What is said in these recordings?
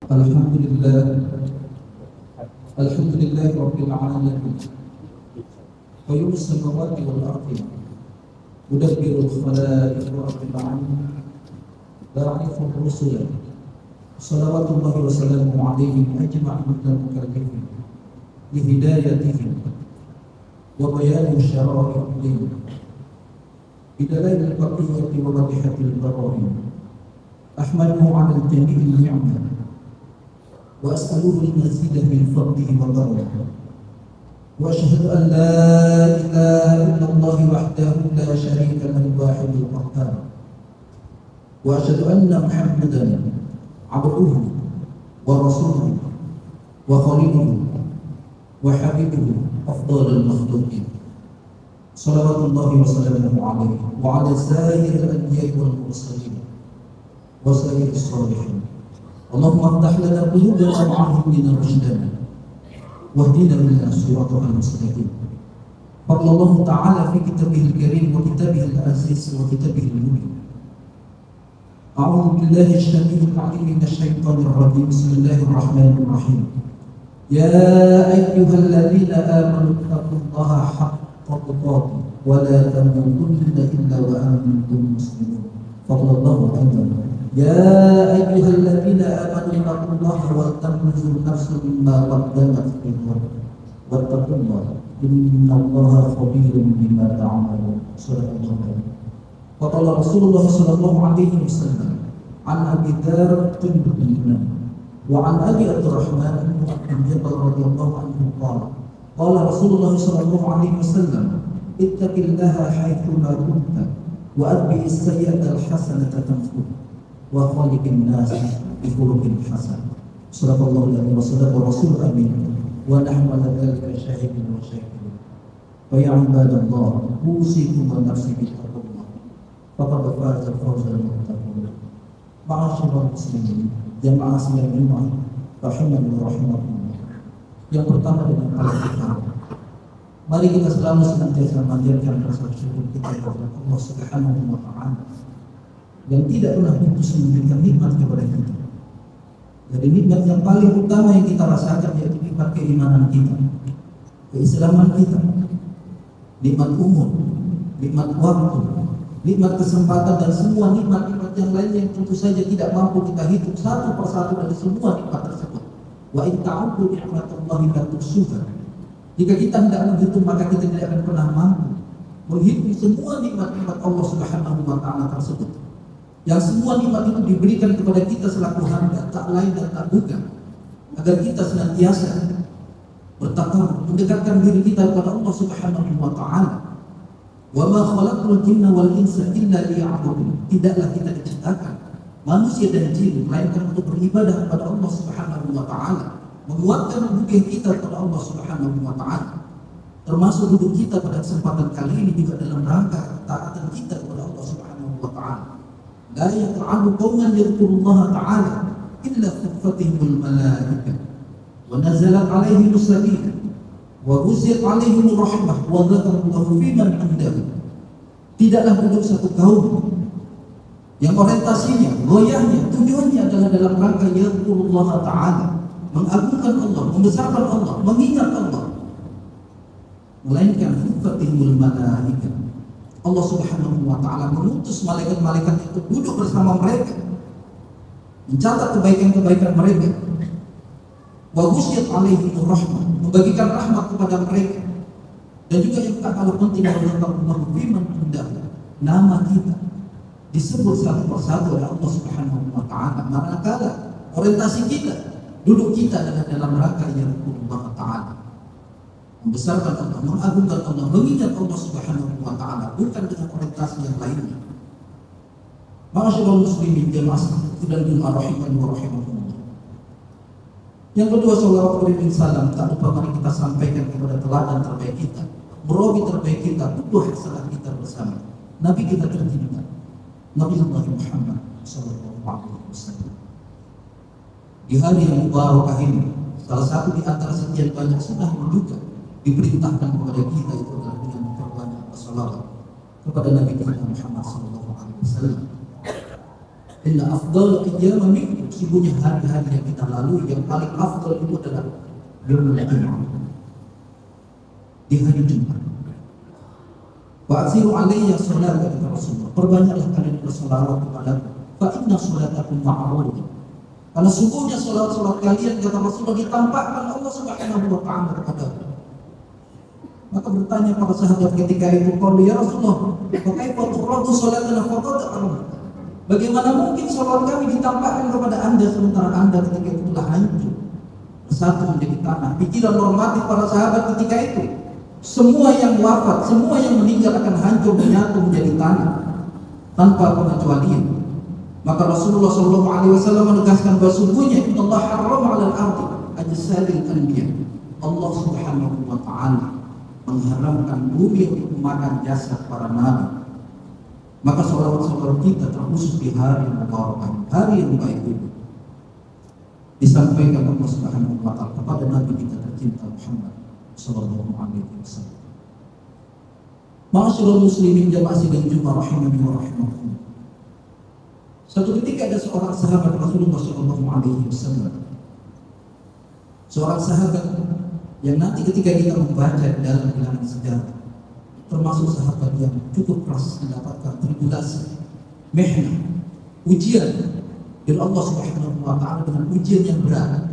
Alhamdulillah, Alhamdulillah Rabbil Alamin. Qayyumus samawati wal ardi, mudabbirul khalaiqi Rabbil Alamin, ba'ithur rusulah, salawatullahi wa salamuhu alaihim ajma'in wal mukallafin, li hidayatihim wa bayani syara'i'ihim, bidalail al-qati'ati wa wadihatil barahin. Ahmaduhu 'ala jami'il ni'mah wa as'aluhu al-mazida min fadlihi wa barakatihi. Wa asyhadu an la ilaha illallah wahdahu la syarika lahu al-wahidul qahhar. Wa asyhadu anna Muhammadan 'abduhu wa rasuluhu wa khaliluhu wa habibuhu afdhalul makhluqin. Shalawatullahi wa salamuhu alaihi wa ala sayyidil anbiya'i wal mursalin wa sayyidis shalihin. Allahumma aftah lana qulubana wa ahdina rushdana wahdina ila siratal mustaqim. Qala Allah Ta'ala fi kitabihil karim wa kitabihil aziz wa kitabihil mubin. A'udzu billahi asy-syami'il 'alim minasy syaithanir rajim. Bismillahirrahmanirrahim. Ya ayyuhalladzina amanu taqullaha haqqa tuqatih wa la tamutunna illa wa antum muslimun. Qala Allah Ta'ala Ya ayyuhalladzina amanu taqullaha wal tanzur nafsun ma qaddamat lighad wattaqullaha innallaha khabirun bima ta'malun. Subhanallah. Wa qala Rasulullah sallallahu alaihi wasallam an Abi Dzar tunbuna wa an Abi Abdurrahman bin Jabal radhiyallahu anhu qala Rasulullah sallallahu alaihi wasallam ittaqillaha haitsu ma kunta wa atbi'is sayyi'ata al-hasanata tamfuha wa khaliqin nas bi khuluqin hasan. Sallallahu alaihi wasallam wa rasul amin wa nahnu ala dzalika syahidun wa syahidun. Wa ya ibadallah usikum wa nafsi bi taqwallah faqad faza fawzan muttaqin. Ma'asyiral muslimin, jamaah sidang Jumat rahimani wa rahimakumullah. Yang pertama dengan al-Qur'an. Mari kita selalu senantiasa memanjatkan rasa syukur kita kepada Allah Subhanahu wa taala yang tidak pernah putus memberikan nikmat kepada kita. Jadi nikmat yang paling utama yang kita rasakan yaitu nikmat keimanan kita, keislaman kita, nikmat umur, nikmat waktu, nikmat kesempatan dan semua nikmat-nikmat yang lain yang tentu saja tidak mampu kita hitung satu persatu dari semua nikmat tersebut. Wa in ta'uddu ni'matallahi la tuhsuha. Jika kita tidak menghitung maka kita tidak akan pernah mampu menghitung semua nikmat-nikmat Allah Subhanahu wa taala tersebut. Yang semua nikmat itu diberikan kepada kita selaku hamba, tak lain dan tak bukan, agar kita senantiasa bertakwa, mendekatkan diri kita kepada Allah Subhanahu wa taala. Wa ma khalaqtul jinna wal insa illa liya'budun. Tidaklah kita diciptakan manusia dan jin melainkan untuk beribadah kepada Allah Subhanahu wa taala, menguatkan hubungan kita kepada Allah Subhanahu wa taala. Termasuk duduk kita pada kesempatan kali ini juga dalam rangka taatan kita kepada Allah Subhanahu wa taala. La yaq'adu qauman yadhkurullaha ta'ala illa khaffatihimul malaikah wa nazalat 'alaihimus sakinah wa ghusiyat 'alaihimur rahmah wa dzakarallahu fi man 'indahu. Tidaklah duduk satu kaum yang orientasinya, goyahnya, tujuannya adalah dalam rangka yadhkurullaha ta'ala, mengagungkan Allah, membesarkan Allah, mengingat Allah, melainkan khaffatihimul malaikah. Allah Subhanahu wa taala mengutus malaikat-malaikat itu duduk bersama mereka, mencatat kebaikan-kebaikan mereka. Wa ghusyiyat 'alaihimur rahmah, membagikan rahmat kepada mereka. Dan juga yang tak kalah penting adalah biman indah, nama kita disebut satu persatu oleh Allah Subhanahu wa taala. Manakala orientasi kita, duduk kita adalah dalam rangka yang Allah taala, membesarkan Allah, mengagungkan Allah, mengingat Allah Subhanahu wa taala, bukan dengan orientasi yang lainnya. Ma'asyiral muslimin jamaah dan jamaah rahimani wa rahimakumullah. Yang kedua, salawat dan salam tak lupa mari kita sampaikan kepada teladan terbaik kita, murabi terbaik kita, butuh hasanah kita bersama Nabi kita tercinta, Nabi Muhammad sallallahu alaihi wasallam. Di hari yang mubarakah ini, salah satu di antara sekian banyak sunnah yang juga diperintahkan kepada kita itu adalah dengan memperbanyak salawat kepada Nabi Muhammad sallallahu alaihi wasallam. Inna afdal qiyam minkum, sesungguhnya hari-hari yang kita lalui yang paling afdal itu adalah yaumul Jumat, di hari Jumat. Wa aksiru alayya sholat, kata Rasulullah, perbanyaklah kalian bersolawat kepadaku, fa inna sholatakum ma'ruf, karena sungguhnya sholat-sholat kalian, kata Rasulullah, ditampakkan Allah Subhanahu wa ta'ala kepadaku. Maka bertanya para sahabat ketika itu, qalu ya Rasulullah, fa kaifa tuqradu sholatana faqad arad, bagaimana mungkin sholat kami ditampakkan kepada Anda sementara Anda ketika itu telah hancur bersatu menjadi tanah. Pikiran normatif para sahabat ketika itu, semua yang wafat, semua yang meninggal akan hancur menyatu menjadi tanah tanpa pengecualian. Maka Rasulullah SAW menegaskan bahwa sungguhnya Allah haram 'alal ardi ajsadil anbiya, Allah Subhanahu wa ta'ala mengharamkan bumi untuk memakan jasad para nabi. Maka sholawat-sholawat kita terkhusus di hari yang mubarak, hari yang baik itu, disampaikan Allah Subhanahu wa ta'ala kepada Nabi kita tercinta Muhammad sallallahu alaihi wasallam. Ma'asyiral muslimin jamaah sidang Jumat rahimani wa rahimakumullah. Suatu ketika ada seorang sahabat Rasulullah sallallahu alaihi wasallam, seorang sahabat yang nanti ketika kita membaca dalam bilangan sejarah termasuk sahabat yang cukup keras mendapatkan tribulasi, mihna, ujian dari Allah Subhanahu wa ta'ala dengan ujian yang berat,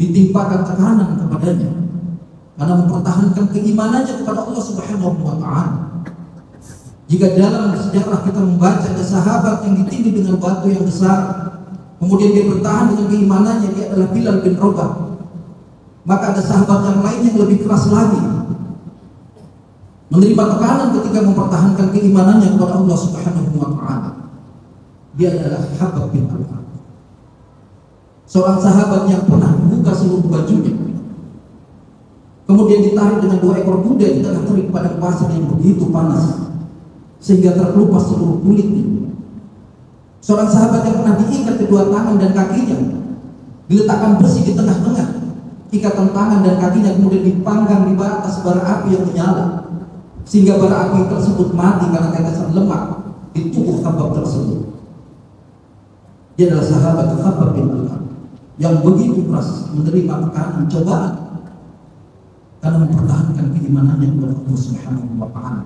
ditimpakan tekanan kepadanya karena mempertahankan keimanannya kepada Allah Subhanahu wa ta'ala. Jika dalam sejarah kita membaca ada sahabat yang ditindih dengan batu yang besar, kemudian dia bertahan dengan keimanannya, dia adalah Bilal bin Rabah. Maka ada sahabat yang lain yang lebih keras lagi, menerima tekanan ketika mempertahankan keimanannya kepada Allah Subhanahu wa ta'ala. Dia adalah Habab bin Al-Arad, seorang sahabat yang pernah membuka seluruh bajunya, kemudian ditarik dengan 2 ekor kuda di tengah terik padang pasir yang begitu panas sehingga terkelupas seluruh kulitnya. Seorang sahabat yang pernah diikat kedua tangan dan kakinya, diletakkan besi di tengah-tengah ikatan tangan dan kakinya, kemudian dipanggang di atas bara api yang menyala sehingga bara api tersebut mati karena tetesan lemak di tubuh Habab tersebut. Dia adalah sahabat Habab bin Al-Arad yang begitu keras menerima tekanan cobaan karena mempertahankan keimanannya kepada Allah Subhanahu wa ta'ala.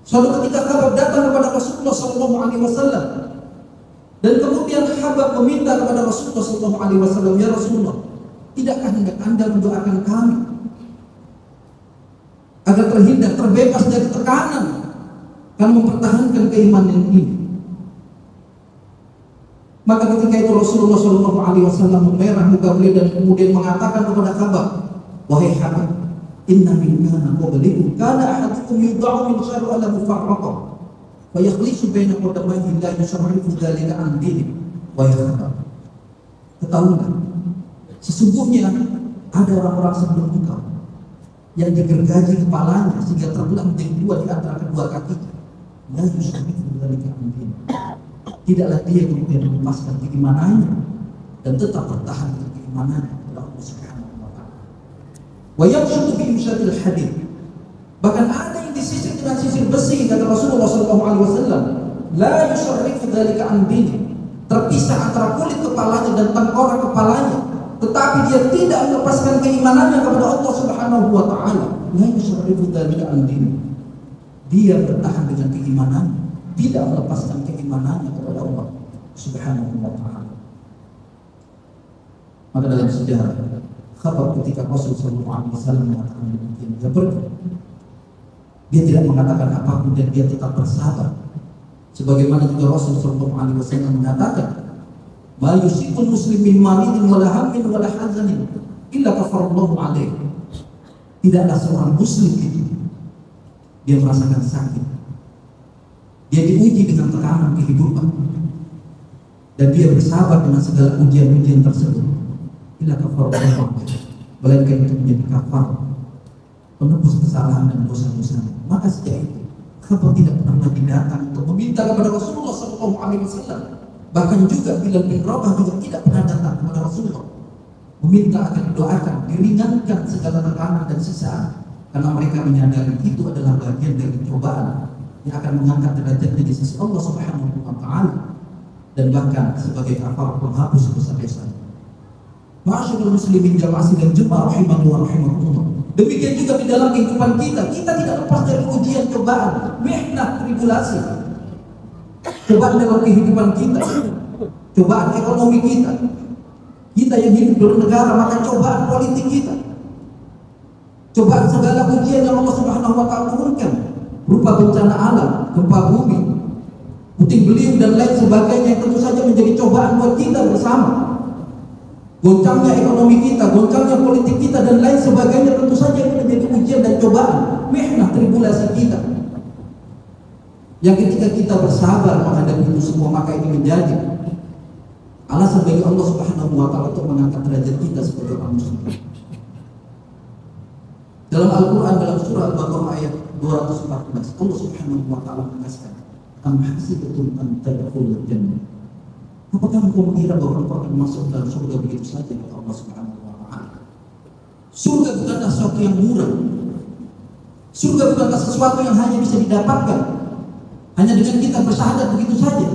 Suatu ketika Habab datang kepada Rasulullah SAW, dan kemudian Habab meminta kepada Rasulullah SAW, ya Rasulullah, tidakkah hendak Anda mendoakan kami agar terhindar, terbebas dari tekanan karena mempertahankan keimanan ini? Maka ketika itu Rasulullah SAW memerah muka beliau dan kemudian mengatakan kepada Habab, wahai Habab, inna min kana qablikum kana ahadukum yud'u min khairu ala mufarraqah wa yakhlisu baina qadamayhi la yusharrifu dzalika an dini. Wahai Habab, ketahuilah, sesungguhnya ada orang-orang sebelum engkau yang digergaji kepalanya sehingga terbelah menjadi 2 di antara kedua kakinya. La yusharrifu dzalika an dini. Tidaklah dia kemudian melepaskan keimanannya dan tetap bertahan dengan keimanannya kepada Allah Subhanahu wa ta'ala. Wa yamshutu bi imshatil hadid. Bahkan ada yang disisir dengan sisir besi, kata Rasulullah SAW, la yusharrifu dzalika an dini. Terpisah antara kulit kepalanya dan tengkorak kepalanya, tetapi dia tidak melepaskan keimanannya kepada Allah Subhanahu wa ta'ala. La yusharrifu dzalika an dini. Dia bertahan dengan keimanannya, tidak melepaskan keimanannya kepada Allah Subhanahu wa ta'ala. Maka dalam sejarah Habab ketika Rasulullah SAW mengatakan demikian, dia pergi. Dia tidak mengatakan apapun dan dia tetap bersabar. Sebagaimana juga Rasulullah SAW mengatakan, ma yusibul muslim min malin wala hammin wala hazanin illa kafarallahu alaihi. Tidaklah seorang muslim itu dia merasakan sakit, dia diuji dengan tekanan kehidupan, dan dia bersabar dengan segala ujian-ujian tersebut. Illa kafarallahu alaihi, melainkan itu menjadi kafar, penebus kesalahan dan dosa-dosa. Maka sejak itu Habab tidak pernah lagi datang untuk meminta kepada Rasulullah SAW. Bahkan juga Bilal bin Rabah juga tidak pernah datang kepada Rasulullah meminta agar didoakan, diringankan segala tekanan dan siksaan, karena mereka menyadari itu adalah bagian dari cobaan yang akan mengangkat derajatnya di sisi Allah Subhanahu wa ta'ala. dan bahkan sebagai kafar penghapus dosa-dosa. Ma'asyiral muslimin jamaah dan jemaah rahimani wa rahimakumullah. Demikian juga di dalam kehidupan kita tidak lepas dari ujian, cobaan, mihnah, tribulasi. Cobaan dalam kehidupan kita, cobaan ekonomi kita. Kita yang hidup bernegara, maka cobaan politik kita. Cobaan segala ujian yang Allah Subhanahu wa taala turunkan berupa bencana alam, gempa bumi, puting beliung dan lain sebagainya yang tentu saja menjadi cobaan buat kita bersama. Goncangnya ekonomi kita, goncangnya politik kita dan lain sebagainya tentu saja itu menjadi ujian dan cobaan, mihnah, tribulasi kita. Yang ketika kita bersabar menghadapi itu semua, maka ini menjadi alasan bagi Allah Subhanahu wa taala untuk mengangkat derajat kita sebagai orang muslim. Dalam Al-Qur'an dalam surah Al-Baqarah ayat 214, Allah Subhanahu wa taala menegaskan, "Am hasibtum an tadkhulul jannah?" Apakah engkau mengira bahwa engkau akan masuk dalam surga begitu saja? Kata Allah Subhanahu wa taala. Surga bukanlah sesuatu yang murah. Surga bukanlah sesuatu yang hanya bisa didapatkan hanya dengan kita bersyahadat begitu saja.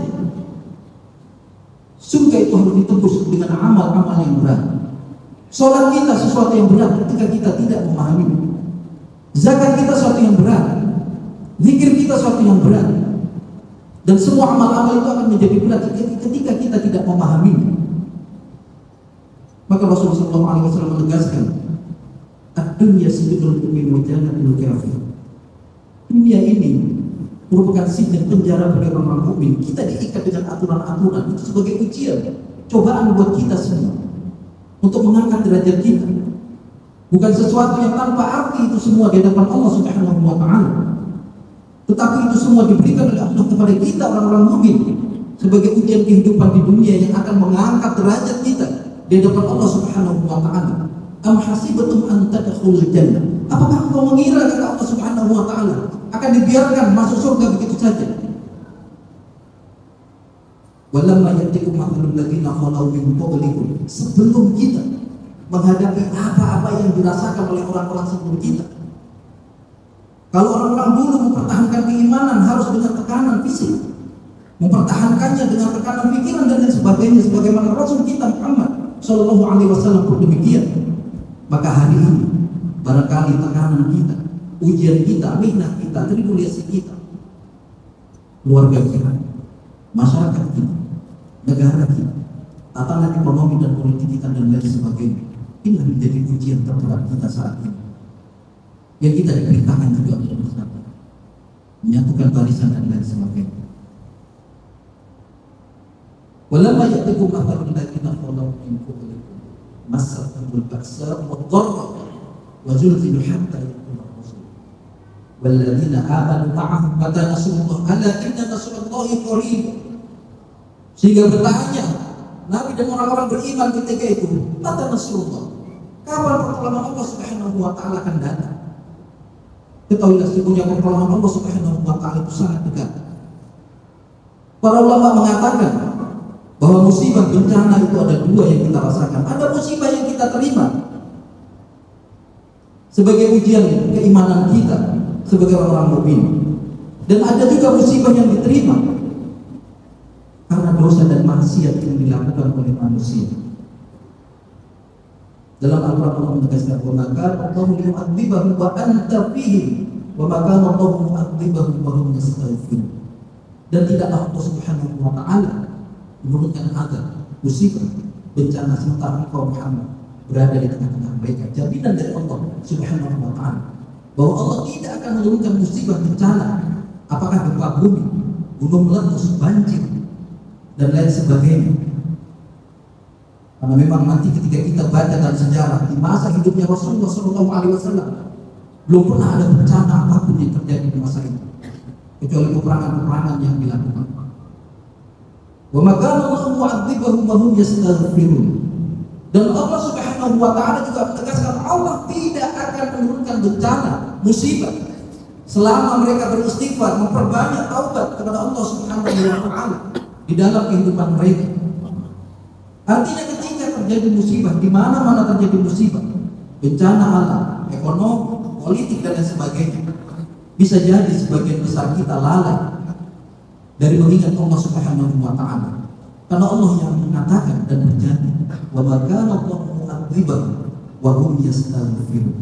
Surga itu harus ditembus dengan amal-amal yang berat. Sholat kita sesuatu yang berat ketika kita tidak memahami. Zakat kita sesuatu yang berat. Zikir kita sesuatu yang berat. Dan semua amal-amal itu akan menjadi berat ketika kita tidak memahaminya. Maka Rasulullah SAW menegaskan, "Ad-dunya sijnul mu'min wa jannatul kafir." Dunia ini merupakan sijil penjara bagi orang mukmin. Kita diikat dengan aturan-aturan itu sebagai ujian, cobaan buat kita semua untuk mengangkat derajat kita. Bukan sesuatu yang tanpa arti itu semua di hadapan Allah Subhanahu wa taala. Tetapi itu semua diberikan oleh Allah kepada kita orang-orang mukmin sebagai ujian kehidupan di dunia yang akan mengangkat derajat kita di hadapan Allah Subhanahu wa taala. Am hasibtum an tadkhulul jannah? Apakah engkau mengira kata Allah Subhanahu wa taala akan dibiarkan masuk surga begitu saja? Walamma yatikum mathalul ladzina khalau min qablikum. Sebelum kita menghadapi apa-apa yang dirasakan oleh orang-orang sebelum kita. Kalau orang-orang dulu mempertahankan keimanan harus dengan tekanan fisik, mempertahankannya dengan tekanan pikiran dan lain sebagainya, sebagaimana Rasul kita Muhammad Shallallahu Alaihi Wasallam pun demikian. Maka hari ini barangkali tekanan kita, ujian kita, mihnah kita, tribulasi kita, keluarga kita, masyarakat kita, negara kita, tatanan ekonomi dan politik kita dan lain sebagainya, ini menjadi ujian terberat kita saat ini. Yang kita diperintahkan juga untuk bersabar, menyatukan barisan dan lain sebagainya. Walamma ya'tikum mathalul ladzina khalau min qablikum massatuhumul ba'sa'u wad-dharra'u wa zulzilu hatta yaqula ar-rasul wal ladzina amanu ma'ahu mata nasrullah ala inna nasrullahi qarib. Sehingga bertanya Nabi dan orang-orang beriman ketika itu, mata nasrullah, kapan pertolongan Allah Subhanahu wa taala akan datang? Ketahuilah sesungguhnya pertolongan Allah Subhanahu wa taala itu sangat dekat. Para ulama mengatakan bahwa musibah bencana itu ada dua yang kita rasakan. Ada musibah yang kita terima sebagai ujian keimanan kita sebagai orang mukmin, dan ada juga musibah yang diterima karena dosa dan maksiat yang dilakukan oleh manusia. Dalam Al-Quran Allah menegaskan, "Wa ma kana Allahu liyu'adzibahum wa anta fihim, wa ma kana Allahu mu'adzibahum wa hum yastaghfirun." Dan tidaklah Allah Subhanahu wa taala menurunkan azab, musibah, bencana sementara engkau Muhammad berada di tengah-tengah mereka. Jaminan dari Allah Subhanahu wa taala bahwa Allah tidak akan menurunkan musibah bencana, apakah gempa bumi, gunung meletus, banjir dan lain sebagainya. Karena memang nanti ketika kita baca dalam sejarah di masa hidupnya Rasulullah SAW belum pernah ada bencana apapun yang terjadi di masa itu kecuali peperangan-peperangan yang dilakukan. Wa ma kana Allahu mu'adzibahum wa hum yastaghfirun. Dan Allah Subhanahu wa taala juga menegaskan Allah tidak akan menurunkan bencana, musibah selama mereka beristighfar, memperbanyak taubat kepada Allah Subhanahu wa taala di dalam kehidupan mereka. Artinya ketika terjadi musibah, di mana-mana terjadi musibah, bencana alam, ekonomi, politik dan lain sebagainya, bisa jadi sebagian besar kita lalai dari mengingat Allah Subhanahu wa taala. Karena Allah yang mengatakan dan berjanji, wa ma kana Allahu mu'adzibahum wa hum yastaghfirun.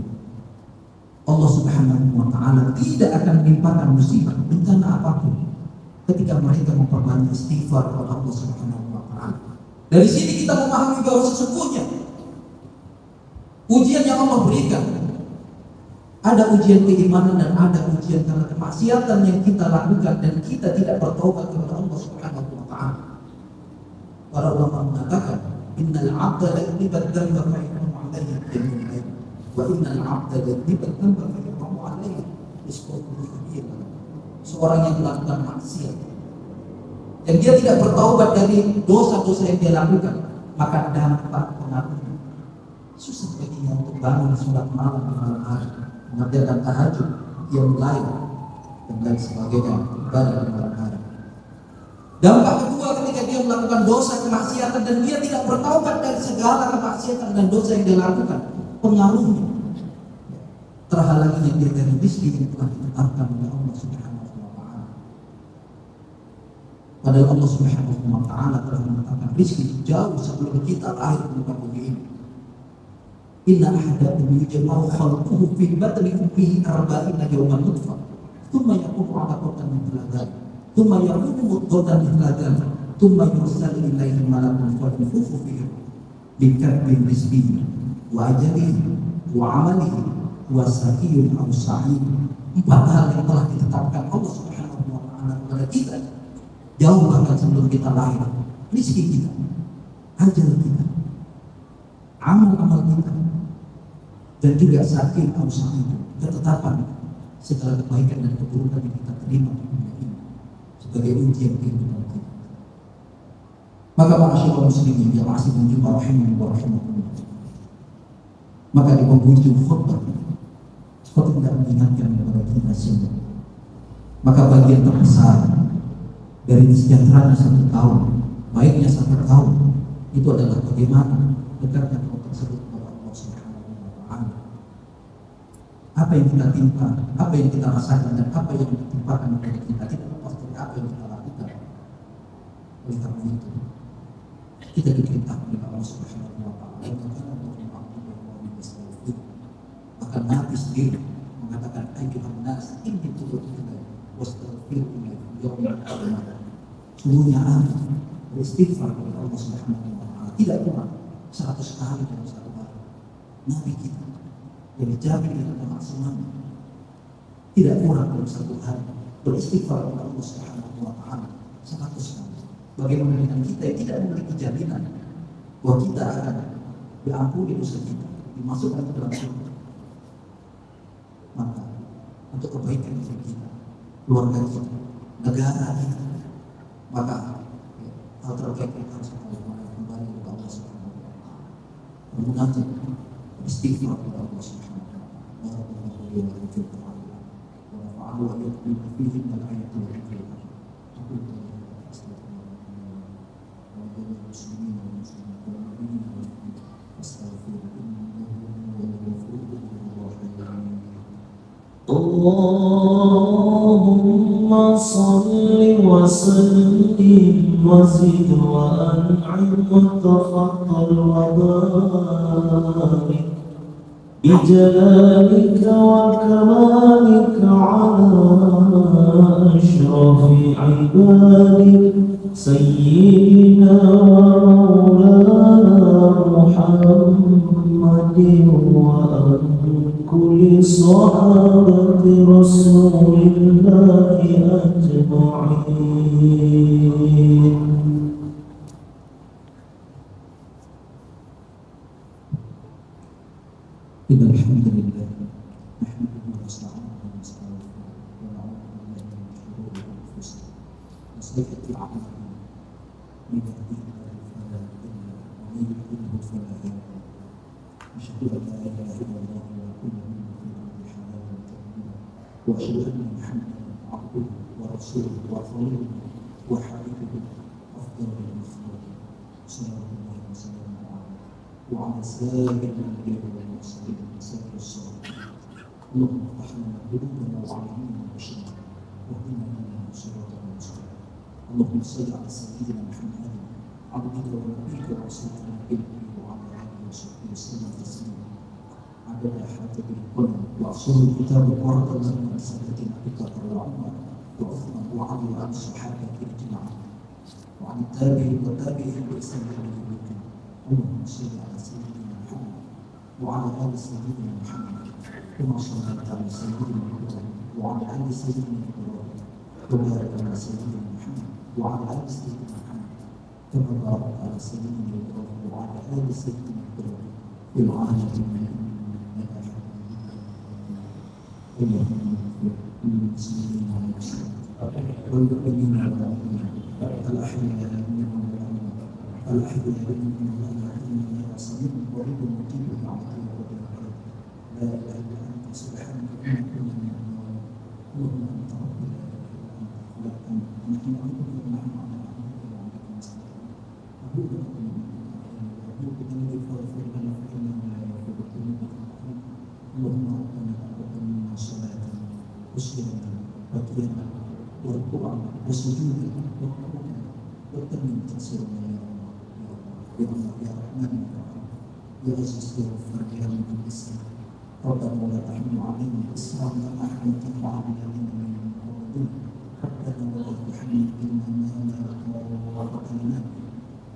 Allah Subhanahu wa taala tidak akan menimpakan musibah bencana apapun ketika mereka memperbanyak istighfar kepada Allah Subhanahu wa taala. Dari sini kita memahami bahwa sesungguhnya ujian yang Allah berikan, ada ujian keimanan dan ada ujian karena kemaksiatan yang kita lakukan dan kita tidak bertaubat kepada Allah Subhanahu wa taala. Para ulama mengatakan, innal 'abda la yudhibu dhanba fa yaqum 'alayhi al-jannah wa innal 'abda la yudhibu dhanba fa yaqum 'alayhi rizquhu kabir. Seorang yang melakukan maksiat yang dia tidak bertaubat dari dosa-dosa yang dia lakukan, maka dampak pengaruhnya susah baginya untuk bangun sholat malam di malam hari, mengerjakan tahajud, dia mulai dan lain sebagainya ibadah di malam hari. Dampak kedua, ketika dia melakukan dosa kemaksiatan dan dia tidak bertaubat dari segala kemaksiatan dan dosa yang dia lakukan, pengaruhnya terhalangnya dia dari rezeki yang telah ditetapkan oleh Allah Subhanahu wa taala. Padahal Allah Subhanahu wa taala telah menetapkan rezeki jauh sebelum kita lahir di muka bumi ini. Inna ahadakum yujma'u khalquhu fi batni ummihi 40 yawman nutfah, thumma yakunu 'alaqatan mithla dhalik, thumma yakunu mudghatan mithla dhalik, thumma yursalu ilayhi malakun fayanfukhu fihi min katbi rizqihi wa ajalihi wa 'amalihi wa sa'iyyun aw sa'id. 4 hal yang telah ditetapkan Allah Subhanahu wa taala kepada kita jauh bahkan sebelum kita lahir. Rezeki kita, ajal kita, amal-amal kita, dan juga sakit atau sa'id, ketetapan segala kebaikan dan keburukan yang kita terima di dunia ini sebagai ujian kehidupan kita. Maka ma'asyiral muslimin yang masih menjumpa rahimahullah wa rahimakumullah, maka di penghujung khutbah tidak mengingatkan kepada kita semua, maka bagian terbesar dari kesejahteraan 1 tahun, baiknya 1 tahun, itu adalah bagaimana dekatnya tahun tersebut kepada Allah Subhanahu wa taala. Apa yang kita timpa, apa yang kita rasakan dan apa yang ditimpakan kepada kita tidak lepas dari apa yang kita lakukan. Oleh karena itu, kita diperintahkan oleh Allah Subhanahu wa taala bahkan Nabi sendiri mengatakan ayyuhan nas inni tubtu ilaika wastaghfiru yawmal qiyamah. Sungguhnya aku beristighfar kepada Allah Subhanahu wa taala tidak kurang 100 kali dalam 1 hari. Nabi kita yang dijamin dengan kemaksuman tidak kurang dalam 1 hari beristighfar kepada Allah Subhanahu wa taala 100 kali. Bagaimana dengan kita yang tidak memiliki jaminan bahwa kita akan diampuni dosa kita, dimasukkan ke dalam surga? Maka untuk kebaikan diri kita, keluarga kita, negara kita, maka hal terbaik yang harus kita lakukan kembali kepada Allah Subhanahu wa taala, mengucapkan istighfar kepada Allah Subhanahu wa taala. Barakallahu li wa lakum wa nafa'ahu wa iyyakum fihi min al-ayati wa dhikril hakim. Aqulu qawli astaghfirullah wa lil muslimin wal muslimat wal mu'minin wal mu'minat astaghfiruhu innahu huwal ghafurur rahim. اللهم صل وسلم وزد وأنعم وتفضل وبارك بجلالك وكمالك على أشرف عبادك سيدنا ومولانا محمد وأن كل صحابة رسول الله أجمعين. إن الحمد لله نحمده ونستعينه ونستغفره ونعوذ بالله من شرور أنفسنا وسيئات أعمالنا، من يهده الله فلا مضل له ومن يضلل فلا هادي له. أشهد أن لا إله إلا الله وحده لا شريك له وأشهد أن محمدا عبده ورسوله وخليله وحبيبه أفضل المخلوقين صلوات الله وسلامه عليه وعلى سائر الأنبياء والمرسلين وسائر الصالحين. اللهم افتح لنا قلوبنا وعلمنا بشرك واهدنا إلى صراط المستقيم. اللهم صل على سيدنا محمد عبدك ونبيك ورسولك نبيك وعلى آله وصحبه وسلم تسليما عدد حاتم القلم وأصول الكتاب ورد من سادتنا أبي بكر وعمر وعثمان وعلي وعن الصحابة اجمعين وعن التابعين والتابعين بإحسان إلى يوم الدين اللهم صل على سيدنا محمد وعلى آل سيدنا محمد كما صليت على سيدنا إبراهيم وعلى آل سيدنا إبراهيم وبارك على سيدنا محمد وعلى آل سيدنا محمد كما باركت على سيدنا إبراهيم وعلى آل سيدنا إبراهيم في العالمين إنك حميد مجيد. اللهم اغفر للمسلمين والمسلمات والمؤمنين والمؤمنات الأحياء منهم والأموات الأحياء منهم والأموات إنك سميع قريب مجيب دعوة ودعاء لا إله إلا أنت سبحانك إنا كنا من الظالمين اللهم أنت ربي لا إله إلا أنت خلقتنا نحن عبدك ونحن على عهدك وعهدك نستقيم أعوذ بك من أعوذ بذنبي فاغفر لنا فإنه لا يغفر الذنوب إلا أنت اللهم ربنا تقبل منا صلاتنا وصيامنا وقيامنا وركوعنا وسجودنا وقعودنا وتمم تقصيرنا يا الله يا الله يا رحمن يا رحيم يا عزيز يا غفار يا رب الإسلام ربنا ولا تحمل علينا إصرا كما حملته على الذين من قبلنا ربنا ولا تحملنا ما لا طاقة لنا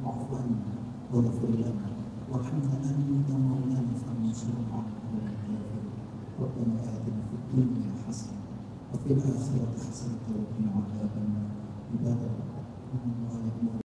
واعف عنا واغفر لنا وارحمنا أنت مولانا فانصرنا على القوم الكافرين ربنا آتنا في الدنيا حسنة وفي الآخرة حسنة وقنا عذاب النار عباد الله